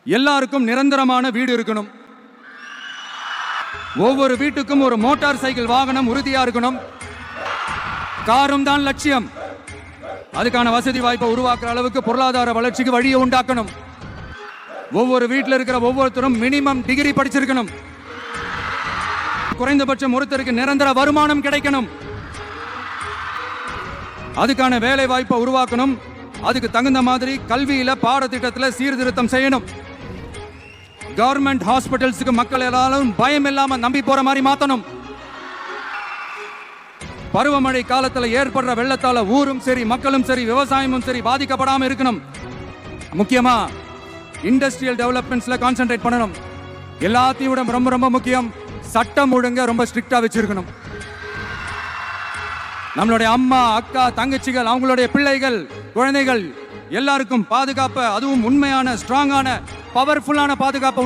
எல்லாருக்கும் நிரந்தரமான வீடு இருக்கணும். ஒவ்வொரு வீட்டுக்கும் ஒரு மோட்டார் சைக்கிள் வாகனம் உறுதியா இருக்கணும். காரும் தான் லட்சியம். அதுக்கான வசதி வாய்ப்பை உருவாக்குற அளவுக்கு பொருளாதார வளர்ச்சிக்கு வழியை உண்டாக்கணும். ஒவ்வொரு வீட்டில் இருக்கிற ஒவ்வொருத்தரும் மினிமம் டிகிரி படிச்சிருக்கணும். குறைந்தபட்சம் ஒருத்தருக்கு நிரந்தர வருமானம் கிடைக்கணும். அதுக்கான வேலை வாய்ப்பை உருவாக்கணும். அதுக்கு தகுந்த மாதிரி கல்வியில பாடத்திட்டத்தில் சீர்திருத்தம் செய்யணும். கவர்மெண்ட் ஹாஸ்பிட்டல்ஸுக்கு மக்கள் எல்லாரும் பயம் இல்லாம நம்பி போற மாதிரி மாத்தணும். பருவமழை காலத்தில் ஏற்படுற வெள்ளத்தால ஊரும் சரி மக்களும் சரி விவசாயமும் சரி பாதிக்கப்படாம இருக்கணும். முக்கியமா இண்டஸ்ட்ரியல் டெவலப்மெண்ட்ஸ்ல கான்சென்ட்ரேட் பண்ணணும். எல்லாத்தையும் விட ரொம்ப ரொம்ப முக்கியம், சட்டம் ஒழுங்க ரொம்ப ஸ்ட்ரிக்டா வச்சிருக்கணும். நம்மளுடைய அம்மா அக்கா தங்கச்சிகள் அவங்களுடைய பிள்ளைகள் குழந்தைகள் எல்லாருக்கும் பாதுகாப்பு, அதுவும் உண்மையான ஸ்ட்ராங்கான பவர்ஃபுல்லான பாதுகாப்பு